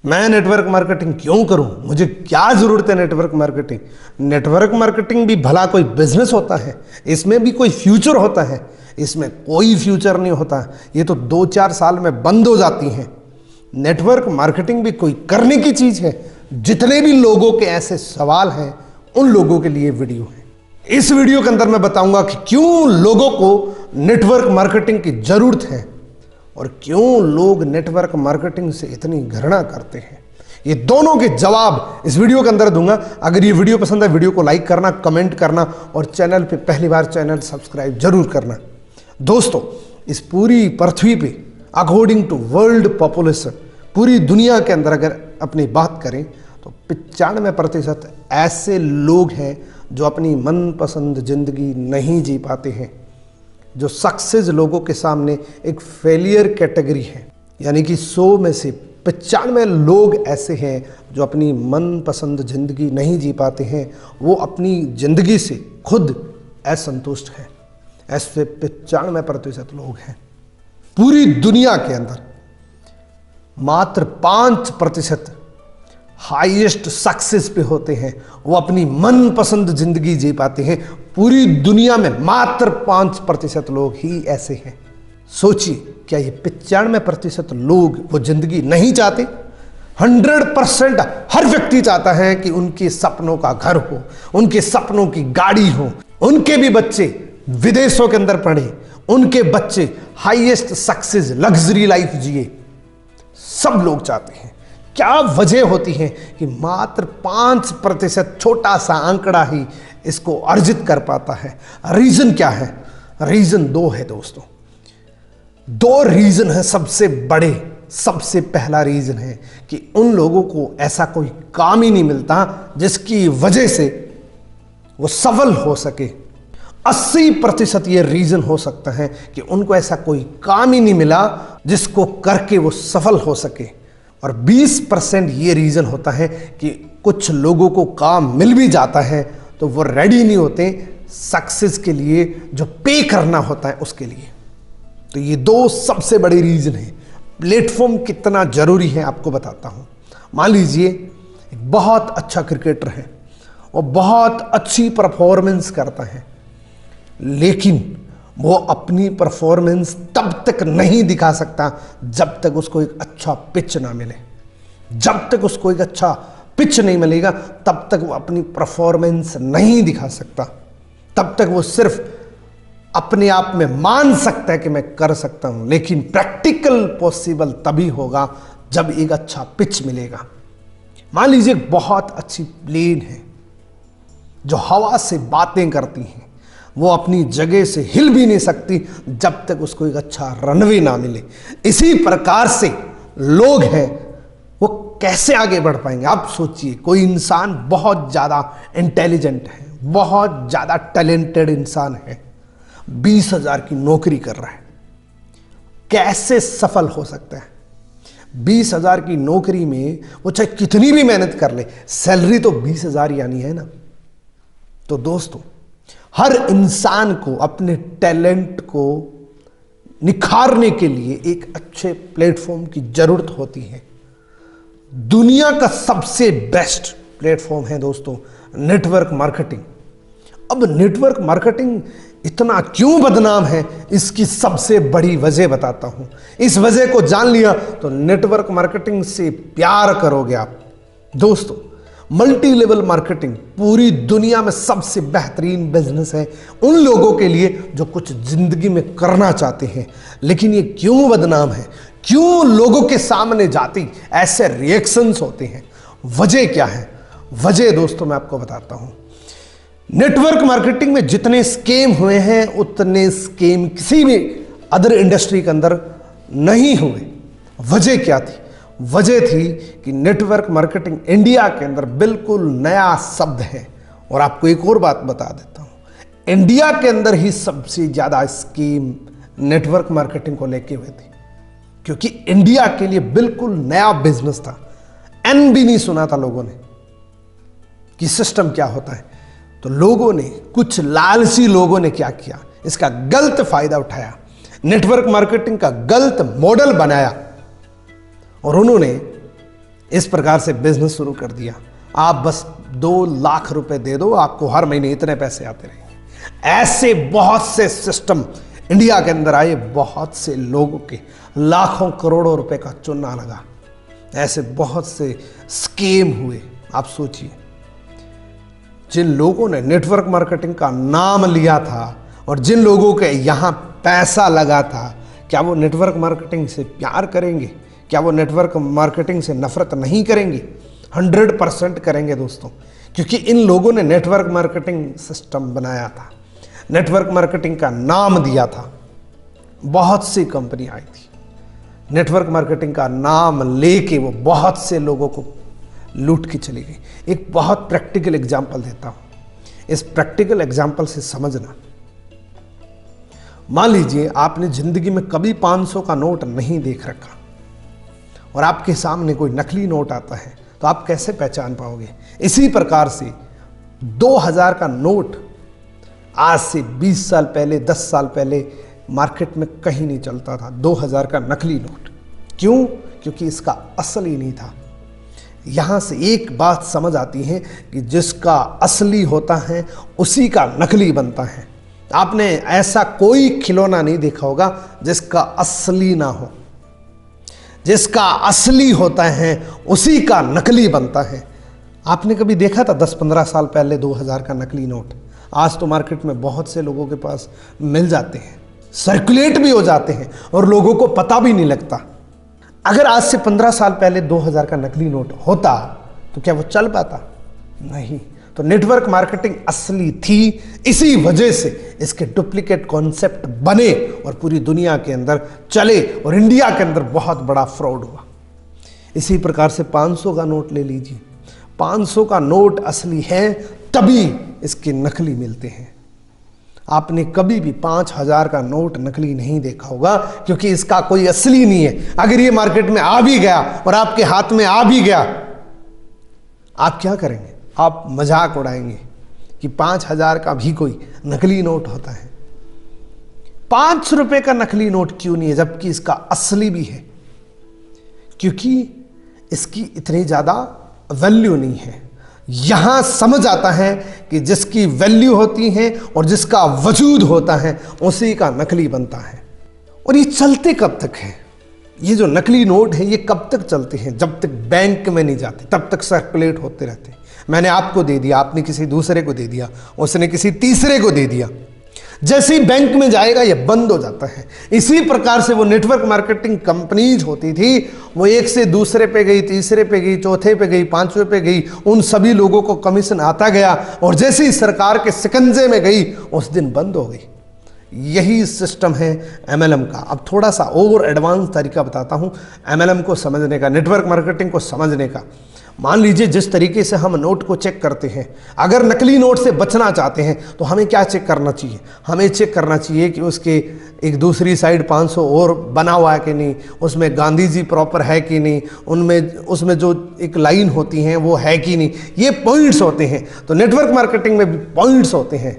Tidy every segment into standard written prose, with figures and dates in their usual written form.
मैं network marketing क्यों करूं, मुझे क्या जरूरत है नेटवर्क मार्केटिंग। नेटवर्क मार्केटिंग भी भला कोई बिजनेस होता है, इसमें भी कोई फ्यूचर होता है? इसमें कोई फ्यूचर नहीं होता, ये तो 2-4 साल में बंद हो जाती हैं। नेटवर्क मार्केटिंग भी कोई करने की चीज है। जितने भी लोगों के ऐसे सवाल हैं उन लोगों के लिए वीडियो है। इस वीडियो के अंदर मैं बताऊंगा कि क्यों लोगों को नेटवर्क मार्केटिंग की जरूरत है और क्यों लोग नेटवर्क मार्केटिंग से इतनी घृणा करते हैं। ये दोनों के जवाब इस वीडियो के अंदर दूंगा। अगर ये वीडियो पसंद है, वीडियो को लाइक करना, कमेंट करना और चैनल पे पहली बार चैनल सब्सक्राइब जरूर करना। दोस्तों, इस पूरी पृथ्वी पे अकॉर्डिंग टू वर्ल्ड पॉपुलेशन, पूरी दुनिया के अंदर अगर अपनी बात करें तो 95% ऐसे लोग हैं जो अपनी मनपसंद जिंदगी नहीं जी पाते हैं। जो सक्सेस लोगों के सामने एक फेलियर कैटेगरी है, यानी कि 100 में से 95 लोग ऐसे हैं जो अपनी मनपसंद जिंदगी नहीं जी पाते हैं। वो अपनी जिंदगी से खुद असंतुष्ट हैं। ऐसे 95% लोग हैं। पूरी दुनिया के अंदर मात्र 5% हाईएस्ट सक्सेस पे होते हैं, वो अपनी मनपसंद जिंदगी जी पाते हैं। पूरी दुनिया में मात्र 5% लोग ही ऐसे हैं। सोचिए, क्या ये 95% लोग वो जिंदगी नहीं चाहते? 100% हर व्यक्ति चाहता है कि उनके सपनों का घर हो, उनके सपनों की गाड़ी हो, उनके भी बच्चे विदेशों के अंदर पढ़े, उनके बच्चे हाईएस्ट सक्सेस लग्जरी लाइफ जिए। सब लोग चाहते हैं। क्या वजह होती है कि मात्र 5% छोटा सा आंकड़ा ही इसको अर्जित कर पाता है? रीजन क्या है? रीजन 2 है दोस्तों। 2 रीजन है सबसे बड़े। सबसे पहला रीजन है कि उन लोगों को ऐसा कोई काम ही नहीं मिलता जिसकी वजह से वो सफल हो सके। 80% ये रीजन हो सकता है कि उनको ऐसा कोई काम ही नहीं मिला जिसको करके वो सफल हो सके। और 20% ये रीजन होता है कि कुछ लोगों को काम मिल भी जाता है तो वो रेडी नहीं होते सक्सेस के लिए, जो पे करना होता है उसके लिए। तो ये 2 सबसे बड़े रीजन हैं। प्लेटफॉर्म कितना जरूरी है आपको बताता हूं। मान लीजिए एक बहुत अच्छा क्रिकेटर है, वो बहुत अच्छी परफॉर्मेंस करता है, लेकिन वो अपनी परफॉर्मेंस तब तक नहीं दिखा सकता जब तक उसको एक अच्छा पिच ना मिले। जब तक उसको एक अच्छा पिच नहीं मिलेगा तब तक वो अपनी परफॉर्मेंस नहीं दिखा सकता। तब तक वो सिर्फ अपने आप में मान सकता है कि मैं कर सकता हूं, लेकिन प्रैक्टिकल पॉसिबल तभी होगा जब एक अच्छा पिच मिलेगा। मान लीजिए बहुत अच्छी प्लेन है जो हवा से बातें करती हैं, वो अपनी जगह से हिल भी नहीं सकती जब तक उसको एक अच्छा रनवे ना मिले। इसी प्रकार से लोग हैं, वो कैसे आगे बढ़ पाएंगे? आप सोचिए, कोई इंसान बहुत ज़्यादा इंटेलिजेंट है, बहुत ज़्यादा टैलेंटेड इंसान है, 20,000 की नौकरी कर रहा है, कैसे सफल हो सकता है? 20,000 की नौकरी में वो चाहे कितनी भी मेहनत कर ले, सैलरी तो 20,000 यानी है ना। तो दोस्तों, हर इंसान को अपने टैलेंट को निखारने के लिए एक अच्छे प्लेटफॉर्म की जरूरत होती है। दुनिया का सबसे बेस्ट प्लेटफॉर्म है दोस्तों नेटवर्क मार्केटिंग। अब नेटवर्क मार्केटिंग इतना क्यों बदनाम है, इसकी सबसे बड़ी वजह बताता हूं। इस वजह को जान लिया तो नेटवर्क मार्केटिंग से प्यार करोगे आप। दोस्तों, मल्टी लेवल मार्केटिंग पूरी दुनिया में सबसे बेहतरीन बिजनेस है उन लोगों के लिए जो कुछ जिंदगी में करना चाहते हैं। लेकिन ये क्यों बदनाम है? क्यों लोगों के सामने जाती ऐसे रिएक्शंस होते हैं? वजह क्या है? वजह दोस्तों मैं आपको बताता हूं। नेटवर्क मार्केटिंग में जितने स्कैम हुए हैं उतने स्कैम किसी भी अदर इंडस्ट्री के अंदर नहीं हुए। वजह क्या थी? वजह थी कि नेटवर्क मार्केटिंग इंडिया के अंदर बिल्कुल नया शब्द है। और आपको एक और बात बता देता हूं, इंडिया के अंदर ही सबसे ज्यादा स्कीम नेटवर्क मार्केटिंग को लेके हुए थे, क्योंकि इंडिया के लिए बिल्कुल नया बिजनेस था। एन भी नहीं सुना था लोगों ने कि सिस्टम क्या होता है। तो लोगों ने, कुछ लालची लोगों ने क्या किया, इसका गलत फायदा उठाया, नेटवर्क मार्केटिंग का गलत मॉडल बनाया और उन्होंने इस प्रकार से बिजनेस शुरू कर दिया। आप बस 2 लाख रुपए दे दो, आपको हर महीने इतने पैसे आते रहेंगे। ऐसे बहुत से सिस्टम इंडिया के अंदर आए, बहुत से लोगों के लाखों करोड़ों रुपए का चूना लगा, ऐसे बहुत से स्कीम हुए। आप सोचिए, जिन लोगों ने नेटवर्क मार्केटिंग का नाम लिया था और जिन लोगों के यहाँ पैसा लगा था, क्या वो नेटवर्क मार्केटिंग से प्यार करेंगे? क्या वो नेटवर्क मार्केटिंग से नफरत नहीं करेंगे? 100% करेंगे दोस्तों, क्योंकि इन लोगों ने नेटवर्क मार्केटिंग सिस्टम बनाया था, नेटवर्क मार्केटिंग का नाम दिया था। बहुत सी कंपनी आई थी, नेटवर्क मार्केटिंग का नाम लेके वो बहुत से लोगों को लूट के चली गई। एक बहुत प्रैक्टिकल एग्जाम्पल देता हूं, इस प्रैक्टिकल एग्जाम्पल से समझना। मान लीजिए आपने जिंदगी में कभी 500 का नोट नहीं देख रखा और आपके सामने कोई नकली नोट आता है, तो आप कैसे पहचान पाओगे? इसी प्रकार से 2000 का नोट आज से 20 साल पहले, 10 साल पहले मार्केट में कहीं नहीं चलता था। 2000 का नकली नोट। क्यों? क्योंकि इसका असल ही नहीं था। यहां से एक बात समझ आती है कि जिसका असली होता है उसी का नकली बनता है। आपने ऐसा कोई खिलौना नहीं देखा होगा जिसका असली ना हो। जिसका असली होता है उसी का नकली बनता है। आपने कभी देखा था 10-15 साल पहले 2000 का नकली नोट? आज तो मार्केट में बहुत से लोगों के पास मिल जाते हैं, सर्कुलेट भी हो जाते हैं और लोगों को पता भी नहीं लगता। अगर आज से 15 साल पहले 2000 का नकली नोट होता तो क्या वो चल पाता? नहीं। तो नेटवर्क मार्केटिंग असली थी, इसी वजह से इसके डुप्लीकेट कॉन्सेप्ट बने और पूरी दुनिया के अंदर चले और इंडिया के अंदर बहुत बड़ा फ्रॉड हुआ। इसी प्रकार से 500 का नोट ले लीजिए। 500 का नोट असली है तभी इसके नकली मिलते हैं। आपने कभी भी 5000 का नोट नकली नहीं देखा होगा, क्योंकि इसका कोई असली नहीं है। अगर ये मार्केट में आ भी गया और आपके हाथ में आ भी गया, आप क्या करेंगे? आप मजाक उड़ाएंगे कि 5000 का भी कोई नकली नोट होता है। 5 रुपए का नकली नोट क्यों नहीं है जबकि इसका असली भी है? क्योंकि इसकी इतनी ज्यादा वैल्यू नहीं है। यहां समझ आता है कि जिसकी वैल्यू होती है और जिसका वजूद होता है उसी का नकली बनता है। और ये चलते कब तक है? ये जो नकली नोट है ये कब तक चलते हैं? जब तक बैंक में नहीं जाते तब तक सर्कुलेट होते रहते हैं। मैंने आपको दे दिया, आपने किसी दूसरे को दे दिया, उसने किसी तीसरे को दे दिया, जैसे ही बैंक में जाएगा ये बंद हो जाता है। इसी प्रकार से वो नेटवर्क मार्केटिंग कंपनीज होती थी, वो एक से दूसरे पे गई, तीसरे पे गई, चौथे पे गई, पांचवें पे गई, उन सभी लोगों को कमीशन आता गया और जैसे ही सरकार के शिकंजे में गई उस दिन बंद हो गई। यही सिस्टम है MLM का। अब थोड़ा सा और एडवांस तरीका बताता हूं MLM को समझने का, नेटवर्क मार्केटिंग को समझने का। मान लीजिए जिस तरीके से हम नोट को चेक करते हैं, अगर नकली नोट से बचना चाहते हैं तो हमें क्या चेक करना चाहिए? हमें चेक करना चाहिए कि उसके एक दूसरी साइड 500 और बना हुआ है कि नहीं, उसमें गांधी जी प्रॉपर है कि नहीं, उसमें जो एक लाइन होती हैं वो है कि नहीं। ये पॉइंट्स होते हैं। तो नेटवर्क मार्केटिंग में भी पॉइंट्स होते हैं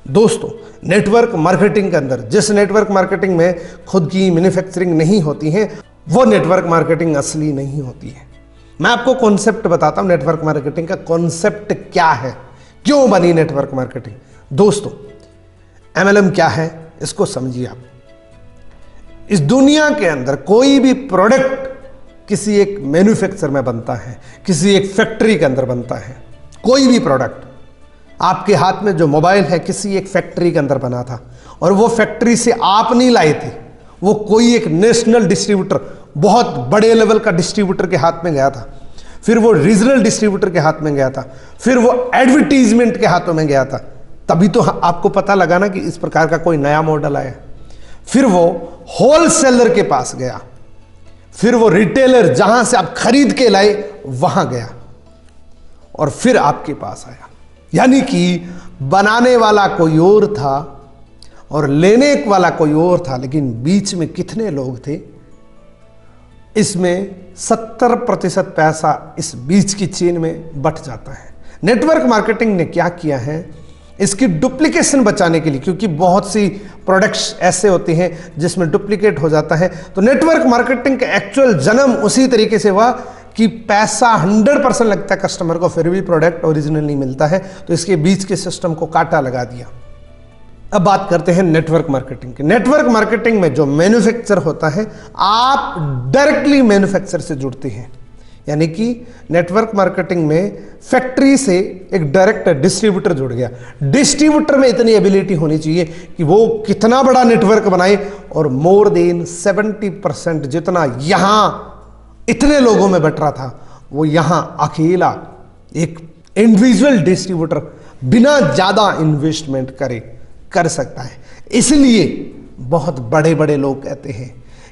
दोस्तों। नेटवर्क मार्केटिंग के अंदर, जिस नेटवर्क मार्केटिंग में खुद की मैन्युफैक्चरिंग नहीं होती है, वो नेटवर्क मार्केटिंग असली नहीं होती है। मैं आपको कॉन्सेप्ट बताता हूं नेटवर्क मार्केटिंग का। कॉन्सेप्ट क्या है, क्यों बनी नेटवर्क मार्केटिंग? दोस्तों MLM क्या है इसको समझिए आप। इस दुनिया के अंदर कोई भी प्रोडक्ट किसी एक मैन्युफैक्चर में बनता है, किसी एक फैक्ट्री के अंदर बनता है। कोई भी प्रोडक्ट, आपके हाथ में जो मोबाइल है किसी एक फैक्ट्री के अंदर बना था और वो फैक्ट्री से आप नहीं लाए थे, वो कोई एक नेशनल डिस्ट्रीब्यूटर, बहुत बड़े लेवल का डिस्ट्रीब्यूटर के हाथ में गया था, फिर वो रीजनल डिस्ट्रीब्यूटर के हाथ में गया था, फिर वो एडवर्टीजमेंट के हाथों में गया था। तभी तो आपको पता लगा ना कि इस प्रकार का कोई नया मॉडल आया। फिर वो होलसेलर के पास गया, फिर वो रिटेलर जहां से आप खरीद के लाए वहां गया और फिर आपके पास आया। यानी कि बनाने वाला कोई और था और लेने वाला कोई और था, लेकिन बीच में कितने लोग थे? इसमें 70% पैसा इस बीच की चेन में बट जाता है। नेटवर्क मार्केटिंग ने क्या किया है, इसकी डुप्लीकेशन बचाने के लिए, क्योंकि बहुत सी प्रोडक्ट्स ऐसे होते हैं जिसमें डुप्लीकेट हो जाता है, तो नेटवर्क मार्केटिंग का एक्चुअल जन्म उसी तरीके से हुआ कि पैसा 100% लगता है कस्टमर को, फिर भी प्रोडक्ट ओरिजिनल नहीं मिलता है, तो इसके बीच के सिस्टम को काटा लगा दिया। अब बात करते हैं नेटवर्क मार्केटिंग की। नेटवर्क मार्केटिंग में जो मैन्युफैक्चर होता है, आप डायरेक्टली मैन्युफैक्चर से जुड़ते हैं, यानी कि नेटवर्क मार्केटिंग में फैक्ट्री से एक डायरेक्ट डिस्ट्रीब्यूटर जुड़ गया। डिस्ट्रीब्यूटर में इतनी एबिलिटी होनी चाहिए कि वो कितना बड़ा नेटवर्क बनाए और मोर देन 70% जितना यहां इतने लोगों में बट रहा था, वो यहां अकेला एक इंडिविजुअल डिस्ट्रीब्यूटर बिना ज्यादा इन्वेस्टमेंट करे कर सकता है। इसलिए बहुत बड़े बड़े लोग कहते हैं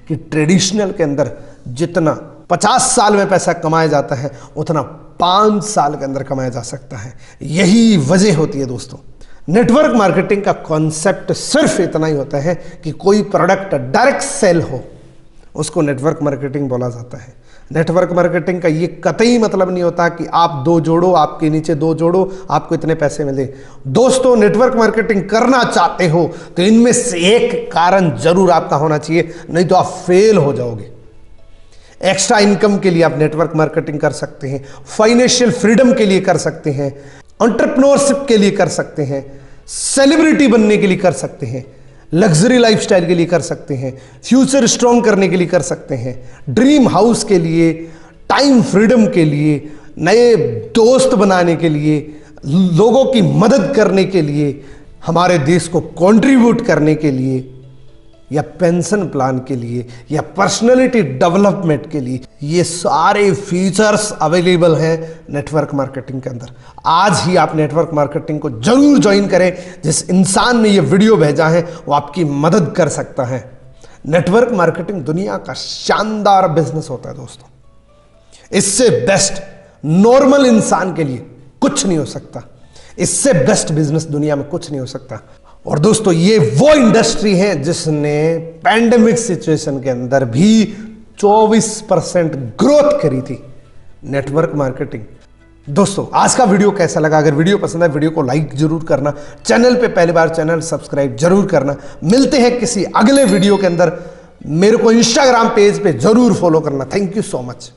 कि ट्रेडिशनल के अंदर जितना 50 साल में पैसा कमाया जाता है, उतना 5 साल के अंदर कमाया जा सकता है। यही वजह होती है दोस्तों। नेटवर्क मार्केटिंग का कॉन्सेप्ट सिर्फ इतना ही होता है कि कोई प्रोडक्ट डायरेक्ट सेल हो, उसको नेटवर्क मार्केटिंग बोला जाता है। नेटवर्क मार्केटिंग का ये कतई मतलब नहीं होता कि आप 2 जोड़ो, आपके नीचे 2 जोड़ो, आपको इतने पैसे मिले। दोस्तों, नेटवर्क मार्केटिंग करना चाहते हो तो इनमें से एक कारण जरूर आपका होना चाहिए, नहीं तो आप फेल हो जाओगे। एक्स्ट्रा इनकम के लिए आप नेटवर्क मार्केटिंग कर सकते हैं, फाइनेंशियल फ्रीडम के लिए कर सकते हैं, एंटरप्रेन्योरशिप के लिए कर सकते हैं, सेलिब्रिटी बनने के लिए कर सकते हैं, लग्जरी लाइफस्टाइल के लिए कर सकते हैं, फ्यूचर स्ट्रॉन्ग करने के लिए कर सकते हैं, ड्रीम हाउस के लिए, टाइम फ्रीडम के लिए, नए दोस्त बनाने के लिए, लोगों की मदद करने के लिए, हमारे देश को कंट्रीब्यूट करने के लिए, या पेंशन प्लान के लिए, या पर्सनालिटी डेवलपमेंट के लिए। ये सारे फीचर्स अवेलेबल हैं नेटवर्क मार्केटिंग के अंदर। आज ही आप नेटवर्क मार्केटिंग को जरूर ज्वाइन करें। जिस इंसान ने ये वीडियो भेजा है वो आपकी मदद कर सकता है। नेटवर्क मार्केटिंग दुनिया का शानदार बिजनेस होता है दोस्तों। इससे बेस्ट नॉर्मल इंसान के लिए कुछ नहीं हो सकता। इससे बेस्ट बिजनेस दुनिया में कुछ नहीं हो सकता। और दोस्तों, ये वो इंडस्ट्री है जिसने पैंडेमिक सिचुएशन के अंदर भी 24% ग्रोथ करी थी, नेटवर्क मार्केटिंग। दोस्तों, आज का वीडियो कैसा लगा? अगर वीडियो पसंद है, वीडियो को लाइक जरूर करना, चैनल पे पहली बार चैनल सब्सक्राइब जरूर करना। मिलते हैं किसी अगले वीडियो के अंदर। मेरे को इंस्टाग्राम पेज पे जरूर फॉलो करना। Thank you so much.